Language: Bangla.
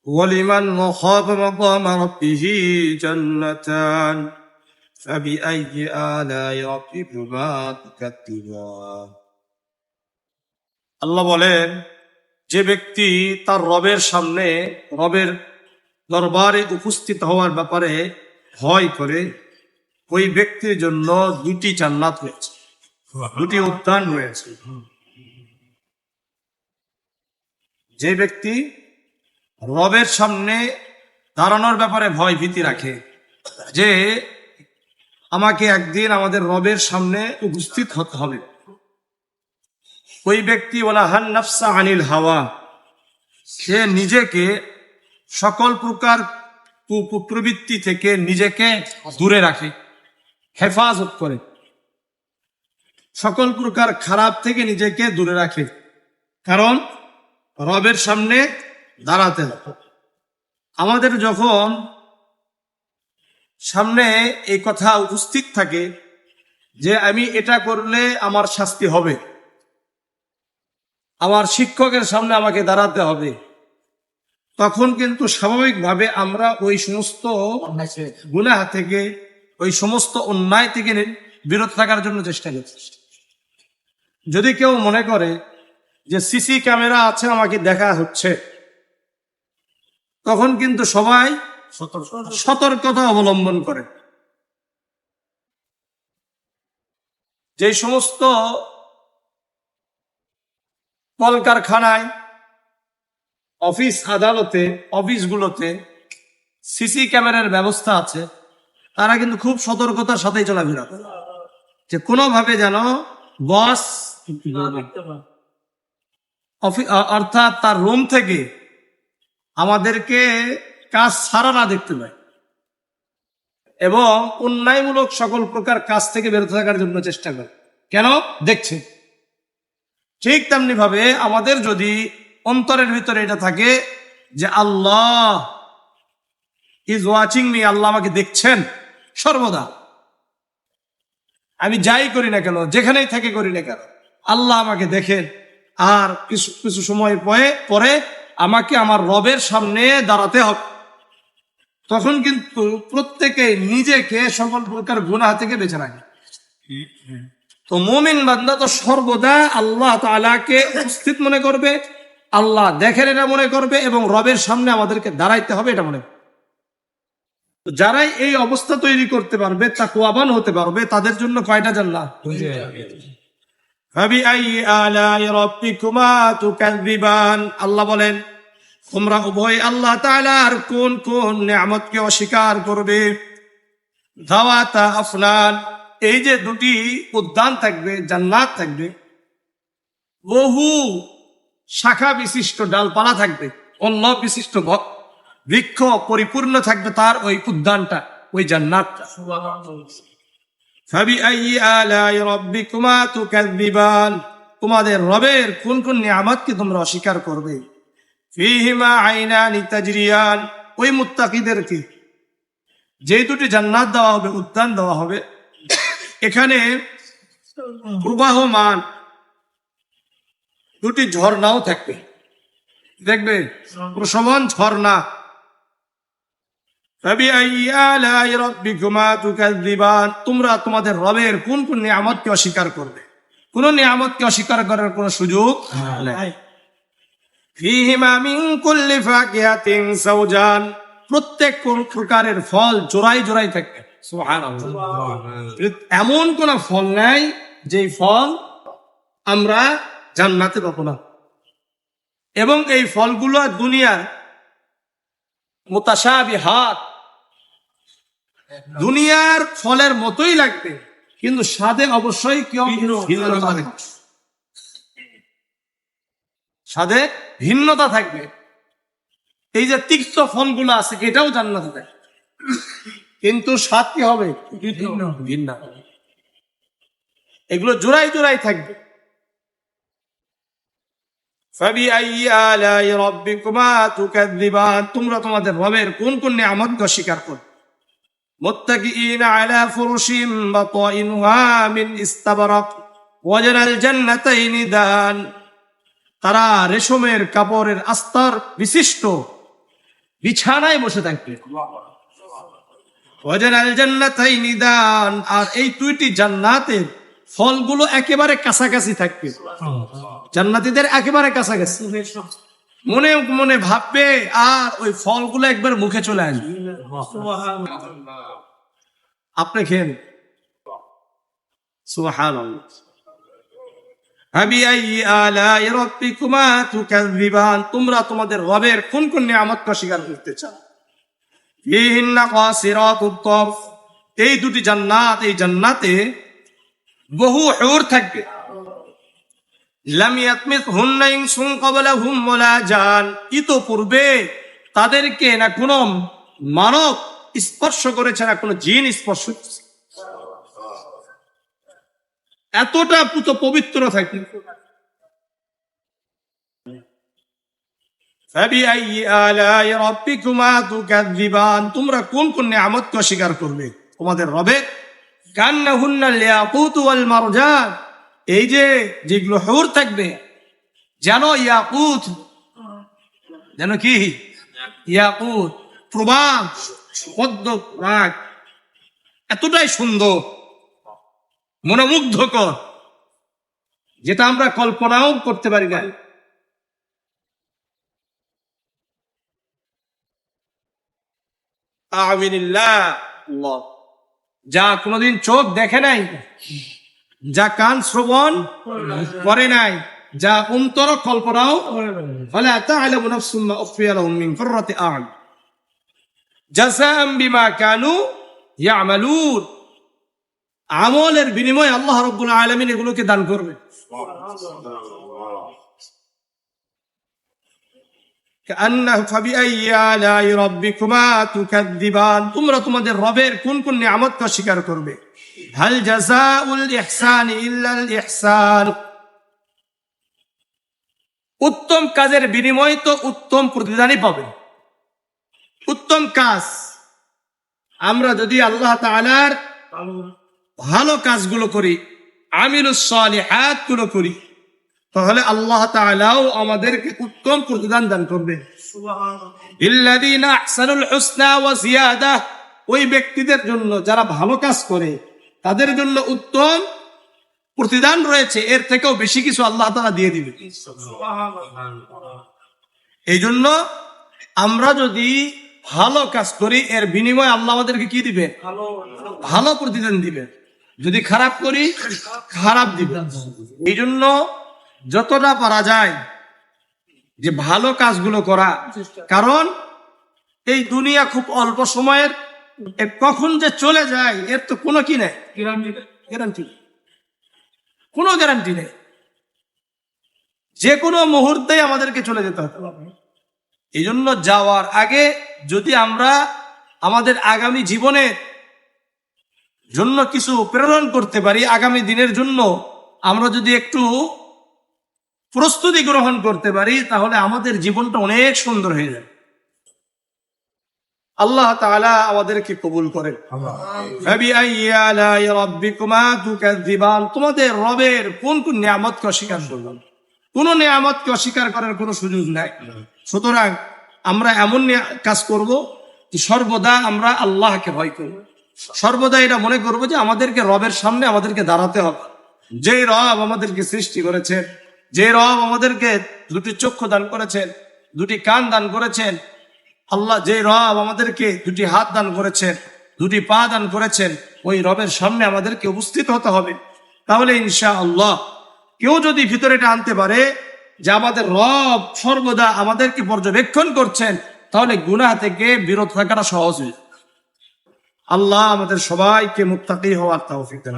ওয়ালিমান খাফা মাকামা রাব্বিহি জান্নাতান ফাবিআইয়ি আলাই রাব্বিকুমা তুকাদ্দিবান। আল্লাহ বলেন, যে ব্যক্তি তার রবের সামনে, রবের দরবারে উপস্থিত হওয়ার ব্যাপারে ভয় করে, ওই ব্যক্তির জন্য দুটি জান্নাত রয়েছে, দুটি উদ্যান রয়েছে। যে ব্যক্তি রবের সামনে দাঁড়ানোর ব্যাপারে ভয় ভীতি রাখে, যে আমাকে একদিন আমাদের রবের সামনে উপস্থিত হতে হবে, ওই ব্যক্তি ওয়ানাহান নাফসা আনিল হাওয়া, সে নিজেকে সকল প্রকার কুপ্রবৃত্তি থেকে নিজেকে দূরে রাখে, হেফাজত করে, সকল প্রকার খারাপ থেকে নিজেকে দূরে রাখে, কারণ রবের সামনে দাঁড়াতে হবে। আমাদের যখন সামনে এই কথা উপস্থিত থাকে যে আমি এটা করলে আমার শাস্তি হবে, আমার শিক্ষকের সামনে আমাকে দাঁড়াতে হবে, তখন কিন্তু স্বাভাবিকভাবে আমরা ওই সমস্ত গুনাহ থেকে, ওই সমস্ত অন্যায় থেকে বিরত থাকার জন্য চেষ্টা করছি। যদি কেউ মনে করে যে সিসি ক্যামেরা আছে, আমাকে দেখা হচ্ছে, তখন কিন্তু সবাই সতর্কতা অবলম্বন করে। যে সমস্ত কলকারখানায়, অফিস আদালতে, অফিসগুলোতে সিসি ক্যামেরার ব্যবস্থা আছে, তারা কিন্তু খুব সতর্কতার সাথেই চলাফেরা করে, যে কোনোভাবে যেন বস অর্থাৎ তার রুম থেকে আমাদেরকে কাজ ছাড়া না দেখতে পায়, এবং অন্যায়মূলক সকল প্রকার কাজ থেকে বেরোতে থাকার জন্য চেষ্টা করে। কেন? দেখছে। ঠিক তেমনি ভাবে আমাদের যদি অন্তরের ভিতরে এটা থাকে যে আল্লাহ ইজ ওয়াচিং মি, আল্লাহ আমাকে দেখছেন সর্বদা, আমি যাই করি না কেন, যেখানেই থেকে করি না কেন, আল্লাহ আমাকে দেখেন, আর কিছু কিছু সময় পরে আমাকে আমার রবের সামনে দাঁড়াতে হবে, তখন কিন্তু প্রত্যেকে নিজেকে সকল প্রকার গুনাহ থেকে বেঁচে রাখে। তো মুমিন বান্দা তো সর্বদা আল্লাহ তাআলাকে উপস্থিত মনে করবে, আল্লাহ দেখেন এটা মনে করবে, এবং রবের সামনে আমাদেরকে দাঁড়াইতে হবে এটা মনে করবে। যারাই এই অবস্থা তৈরি করতে পারবে, তাকওয়াবান হতে পারবে, তাদের জন্য কয়টা জান্নাত? ফাবিআইয়ি আলাই রাব্বিকুমা তুকাযযিবান। আল্লাহ বলেন, তোমরা উভয় আল্লাহ তাআলার কোন কোন নিয়ামতকে অস্বীকার করবে। যাওয়াতা আফনান, এই যে দুটি উদ্যান থাকবে, জান্নাত থাকবে, বহু শাখা বিশিষ্ট ডালপালা থাকবে, অন্য বিশিষ্ট বৃক্ষ পরিপূর্ণ থাকবে তার ওই উদ্যানটা, ওই জান্নাতটা। ফাবিআইয়ি আলাই রাব্বিকুমা তুকাযযিবান, তোমাদের রবের কোন কোন নিয়ামতকে তোমরা অস্বীকার করবে। ফীহিমা আইনানি তাজরিয়ান, ওই মুত্তাকিদেরকে যে দুটি জান্নাত দেওয়া হবে, উদ্যান দেওয়া হবে, এখানে প্রবাহমান দুটি ঝর্ণাও থাকবে, দেখবে প্রশমন ঝর্ণা। ফাবিআইয়ি আলাই রাব্বিকুমা তুকাযযিবান, তোমরা তোমাদের রবের কোন কোন নিয়ামতকে অস্বীকার করবে। কোন নিয়ামতকে অস্বীকার করার কোনো সুযোগ নাই। ফীহিমা মিন কুল্লি ফাকিহাতিন যাওজান, প্রত্যেক প্রকারের ফল জোড়ায় জোড়ায় থাকবে। সুবহানাল্লাহ, এমন কোন ফল নাই যেই ফল আমরা জান্নাতে পাবো না। এবং এই ফলগুলো দুনিয়ার মুতাশাবিহাত, দুনিয়ার ফলের মতোই লাগবে, কিন্তু স্বাদে অবশ্যই স্বাদে ভিন্নতা থাকবে। এই যে তিক্ত ফলগুলো আছে, এটাও জান্নাতে থাকবে, কিন্তু স্বাদ কি হবে? ভিন্ন। এগুলো জোড়াই জোড়াই থাকবে। ফাবিআইয়ি আলাই রাব্বিকুমা তুকাযযিবান, তোমরা তোমাদের রবের কোন কোন নিয়ামতকে অস্বীকার করবে। মুত্তাকিইনা আলা ফুরুশিন বাতাইনুহা মিন ইস্তাবরাক ওয়াজানাল জান্নাতাইনি দান, তারা রেশমের কাপড়ের আস্তর বিশিষ্ট বিছানায় বসে থাকবে। ওয়াজানাল জান্নাতাইনি দান, আর এই দুইটি জান্নাতের ফলগুলো একেবারে কাছাকাছি থাকবে। জান্নাতীদের একেবারে কাছাকাছি, মনে মনে ভাববে আর ওই ফলগুলো একবার মুখে চলে আসবে। আপনি খেয়ে সুবহানাল্লাহ। ফাবিআইয়ি আলাই রাব্বিকুমা তুকাযযিবান, তোমরা তোমাদের রবের কোন কোন নিয়ামতকে অস্বীকার করতে চাও? ফীহিন্না কাসিরাতুত তারফ, এই দুটি জান্নাত, এই জান্নাতে বহু হুর থাকবে। লাম ইয়াতমিসহুন্না ইনসুন ক্বাবলাহুম ওয়ালা জান, ইতোপূর্বে তাদেরকে না কোনো মানব স্পর্শ করেছে, না কোনো জিন স্পর্শ করেছে। এতটা পবিত্র থাকে। ফাবিআইয়ি আলাই রাব্বিকুমা তুকাযযিবান, তোমরা কোন কোন নিয়ামতকে অস্বীকার করবে তোমাদের রবের? কান্নাহুন্নাল ইয়াকুত ওয়াল মারজান, এই যে যেগুলো হুর থাকবে যেন ইয়াকুত, যেন কি ইয়াকুত, প্রবাল পদ্ম রাগ, এতটাই সুন্দর মনোমুগ্ধকর, যেটা আমরা কল্পনাও করতে পারি না। আমিনিল্লাহ, যা কোনোদিন চোখ দেখে নাই, যা কান শ্রবণ করে নাই, যা অন্তর কল্পনাও ফালা তা'লামু নাফসুম মা উখফিয়া লাহুম মিন কুররাতি আ'য়ুন জাযাআন বিমা কানু ইয়া'মালুন, আমলের বিনিময়ে আল্লাহ রাব্বুল আলামিন এগুলোকে দান করবে। কান্নাহু ফাবিআইয়ি আলাই রাব্বিকুমা তুকাযযিবান, তোমরা তোমাদের রবের কোন কোন নিয়ামতকে অস্বীকার করবে? হাল জাযাউল ইহসানি ইল্লাল ইহসান, উত্তম কাজের বিনিময়ে তো উত্তম প্রতিদানই পাবে। উত্তম কাজ, আমরা যদি আল্লাহ তাআলার ভালো কাজগুলো করি, আমিলুস সালিহাত গুলো করি, তাহলে আল্লাহ তাআলাও আমাদেরকে উত্তম প্রতিদান দান করবে। ইল্লাযীনা আহসানুল হুসনা ওয়া জিয়াদা, ওই ব্যক্তিদের জন্য যারা ভালো কাজ করে তাদের জন্য উত্তম প্রতিদান রয়েছে, এর থেকেও বেশি কিছু আল্লাহ তাআলা দিয়ে দিবে। এই জন্য আমরা যদি ভালো কাজ করি, এর বিনিময়ে আল্লাহ আমাদেরকে কি দিবে? ভালো প্রতিদান দিবে। যদি খারাপ করি, খারাপ দিবে। এই জন্য যতটা পারা যায় যে ভালো কাজগুলো করা, কারণ এই দুনিয়া খুব অল্প সময়ের, কখন যে চলে যায় এর তো কোনো কি নেই, গ্যারান্টি, কোনো গ্যারান্টি নেই। যে কোনো মুহূর্তে আমাদেরকে চলে যেতে হবে। এই জন্য যাওয়ার আগে যদি আমরা আমাদের আগামী জীবনের জন্য কিছু প্রেরণ করতে পারি, আগামী দিনের জন্য আমরা যদি একটু প্রস্তুতি গ্রহণ করতে পারি, তাহলে আমাদের জীবনটা অনেক সুন্দর হয়ে যাবে। আল্লাহ তাআলা আমাদেরকে কবুল করেন। ফাবিআইয়ি আলাই রাব্বিকুমা তুকাযযিবান, তোমাদের রবের কোন কোন নিয়ামতকে অস্বীকার করলাম? কোন নিয়ামতকে অস্বীকার করার কোনো সুযোগ নাই। সুতরাং আমরা এমন কাজ করব যে সর্বদা আমরা আল্লাহকে ভয় করব, সর্বদা এটা মনে করবো যে আমাদেরকে রবের সামনে আমাদেরকে দাঁড়াতে হবে। যে রব আমাদেরকে সৃষ্টি করেছেন, যে রব আমাদেরকে দুটি চক্ষু দান করেছেন, দুটি কান দান করেছেন, আল্লাহ যে রব আমাদেরকে দুটি হাত দান করেছেন, দুটি পা দান করেছেন, ওই রবের সামনে আমাদেরকে উপস্থিত হতে হবে। তাহলে ইনশাআল্লাহ কেউ যদি ভিতরে এটা আনতে পারে যে আমাদের রব সর্বদা আমাদেরকে পর্যবেক্ষণ করছেন, তাহলে গুনাহ থেকে বিরত থাকাটা সহজ হয়ে যায়। আল্লাহ আমাদের সবাইকে মুত্তাকি হওয়ার তৌফিক দান।